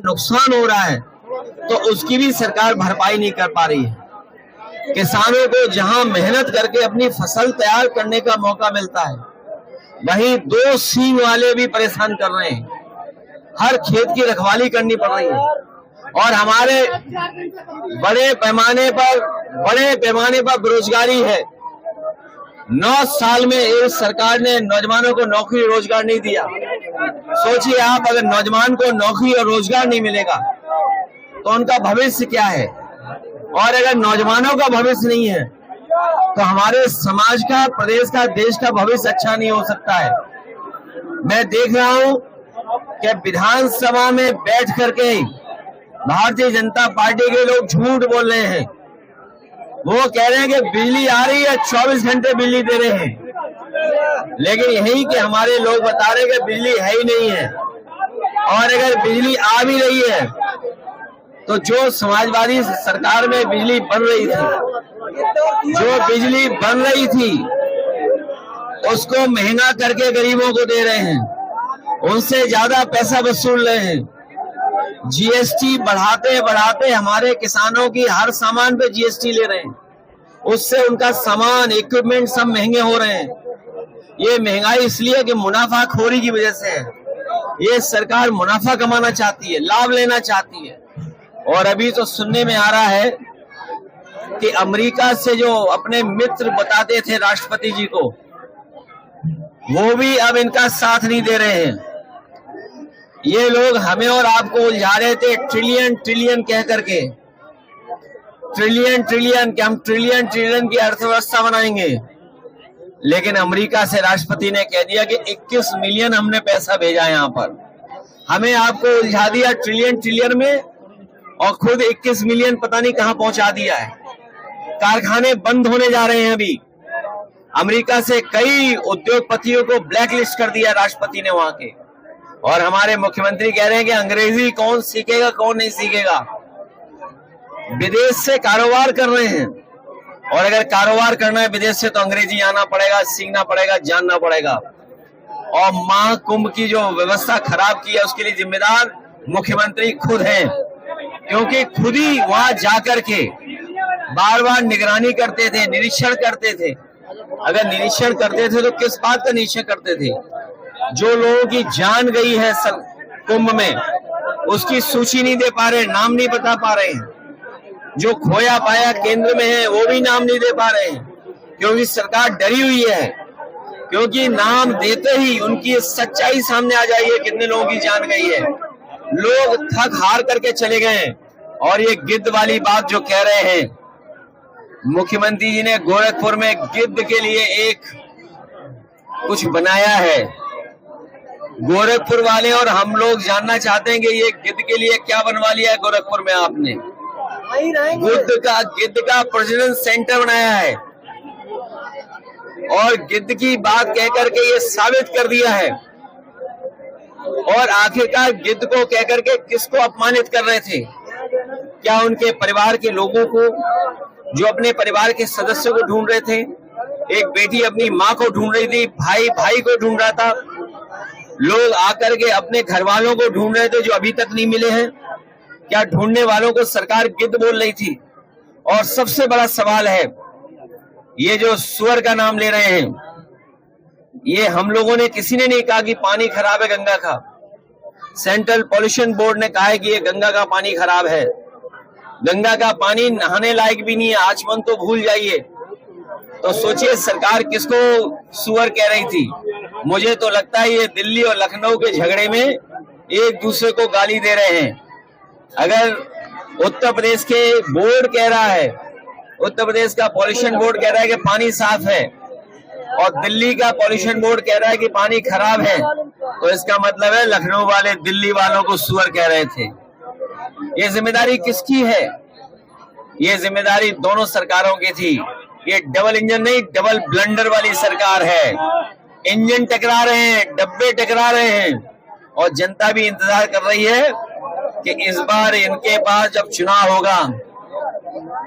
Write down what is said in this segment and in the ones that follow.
नुकसान हो रहा है तो उसकी भी सरकार भरपाई नहीं कर पा रही है। किसानों को जहां मेहनत करके अपनी फसल तैयार करने का मौका मिलता है, वहीं दो सींग वाले भी परेशान कर रहे हैं। हर खेत की रखवाली करनी पड़ रही है और हमारे बड़े पैमाने पर बेरोजगारी है। 9 साल में इस सरकार ने नौजवानों को नौकरी रोजगार नहीं दिया। सोचिए आप, अगर नौजवान को नौकरी और रोजगार नहीं मिलेगा तो उनका भविष्य क्या है, और अगर नौजवानों का भविष्य नहीं है तो हमारे समाज का, प्रदेश का, देश का भविष्य अच्छा नहीं हो सकता है। मैं देख रहा हूं कि विधानसभा में बैठ करके भारतीय जनता पार्टी के लोग झूठ बोल रहे हैं। वो कह रहे हैं कि बिजली आ रही है, 24 घंटे बिजली दे रहे हैं, लेकिन यही कि हमारे लोग बता रहे हैं कि बिजली है ही नहीं है। और अगर बिजली आ भी रही है तो जो समाजवादी सरकार में बिजली बन रही थी, उसको महंगा करके गरीबों को दे रहे हैं, उनसे ज्यादा पैसा वसूल रहे हैं। जीएसटी बढ़ाते बढ़ाते हमारे किसानों की हर सामान पे जीएसटी ले रहे हैं, उससे उनका सामान, इक्विपमेंट सब महंगे हो रहे हैं। ये महंगाई इसलिए कि मुनाफाखोरी की वजह से है। ये सरकार मुनाफा कमाना चाहती है, लाभ लेना चाहती है। और अभी तो सुनने में आ रहा है कि अमेरिका से जो अपने मित्र बताते थे राष्ट्रपति जी को, वो भी अब इनका साथ नहीं दे रहे हैं। ये लोग हमें और आपको उलझा रहे थे ट्रिलियन ट्रिलियन कह करके, ट्रिलियन कि हम ट्रिलियन की अर्थव्यवस्था बनाएंगे। लेकिन अमेरिका से राष्ट्रपति ने कह दिया कि 21 मिलियन हमने पैसा भेजा यहाँ पर, हमें आपको उलझा दिया ट्रिलियन में, और खुद 21 मिलियन पता नहीं कहां पहुंचा दिया है। कारखाने बंद होने जा रहे हैं। अभी अमेरिका से कई उद्योगपतियों को ब्लैकलिस्ट कर दिया राष्ट्रपति ने वहां के, और हमारे मुख्यमंत्री कह रहे हैं कि अंग्रेजी कौन सीखेगा, कौन नहीं सीखेगा। विदेश से कारोबार कर रहे हैं, और अगर कारोबार करना है विदेश से तो अंग्रेजी आना पड़ेगा, सीखना पड़ेगा, जानना पड़ेगा। और महाकुंभ की जो व्यवस्था खराब की है उसके लिए जिम्मेदार मुख्यमंत्री खुद हैं, क्योंकि खुद ही वहां जाकर के बार बार निगरानी करते थे, निरीक्षण करते थे। अगर निरीक्षण करते थे तो किस बात का निरीक्षण करते थे? जो लोगों की जान गई है कुंभ में, उसकी सूची नहीं दे पा रहे, नाम नहीं बता पा रहे हैं। जो खोया पाया केंद्र में है वो भी नाम नहीं दे पा रहे हैं, क्योंकि सरकार डरी हुई है, क्योंकि नाम देते ही उनकी सच्चाई सामने आ जाएगी, कितने लोगों की जान गई है। लोग थक हार करके चले गए। और ये गिद्ध वाली बात जो कह रहे हैं, मुख्यमंत्री जी ने गोरखपुर में गिद्ध के लिए एक कुछ बनाया है। गोरखपुर वाले और हम लोग जानना चाहते हैं कि ये गिद्ध के लिए क्या बनवा लिया है गोरखपुर में आपने। गिद्ध का प्रजनन सेंटर बनाया है, और गिद्ध की बात कह करके ये साबित कर दिया है। और आखिरकार गिद्ध को कह करके किसको अपमानित कर रहे थे? क्या उनके परिवार के लोगों को, जो अपने परिवार के सदस्यों को ढूंढ रहे थे? एक बेटी अपनी माँ को ढूंढ रही थी, भाई को ढूंढ रहा था। लोग आकर के अपने घर वालों को ढूंढ रहे थे जो अभी तक नहीं मिले हैं। क्या ढूंढने वालों को सरकार गिद्ध बोल रही थी? और सबसे बड़ा सवाल है, ये जो सुअर का नाम ले रहे हैं, ये हम लोगों ने किसी ने नहीं कहा कि पानी खराब है गंगा का। सेंट्रल पॉल्यूशन बोर्ड ने कहा है कि ये गंगा का पानी खराब है। गंगा का पानी नहाने लायक भी नहीं है, आचमन तो भूल जाइए। तो सोचिए सरकार किसको सुअर कह रही थी। मुझे तो लगता है ये दिल्ली और लखनऊ के झगड़े में एक दूसरे को गाली दे रहे हैं। अगर उत्तर प्रदेश के बोर्ड कह रहा है, उत्तर प्रदेश का पॉल्यूशन बोर्ड कह रहा है कि पानी साफ है, और दिल्ली का पॉल्यूशन बोर्ड कह रहा है कि पानी खराब है, तो इसका मतलब है लखनऊ वाले दिल्ली वालों को सुअर कह रहे थे। ये जिम्मेदारी किसकी है? ये जिम्मेदारी दोनों सरकारों की थी। ये डबल इंजन नहीं, डबल ब्लंडर वाली सरकार है। इंजन टकरा रहे हैं, डब्बे टकरा रहे हैं, और जनता भी इंतजार कर रही है कि इस बार इनके पास जब चुनाव होगा,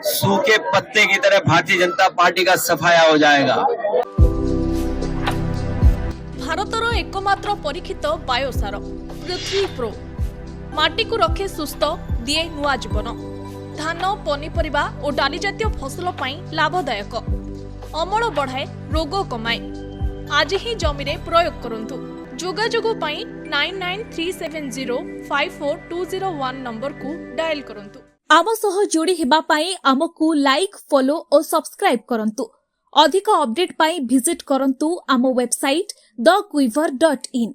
सूखे पत्ते की तरह भारतीय जनता पार्टी का सफाया हो जाएगा। भारतर एकमात्र परीक्षित बायोसार पृथ्वी प्रो माटी को रखे सुस्थ दिए नुआ जीवन। धान पनीपरिबा और डाली जातीय फसल लाभदायक, अमल बढ़ाए, रोग कमाए। आज ही जमीरे प्रयोग करंतु। जोगाजोग 9937054201 नंबर को डायल करंतु। आम सह जोड़ी हेबा पाई आमको लाइक, फॉलो और सब्सक्राइब करंतु। अधिक अपडेट पाई विजिट करंतु आम वेबसाइट thequiver.in।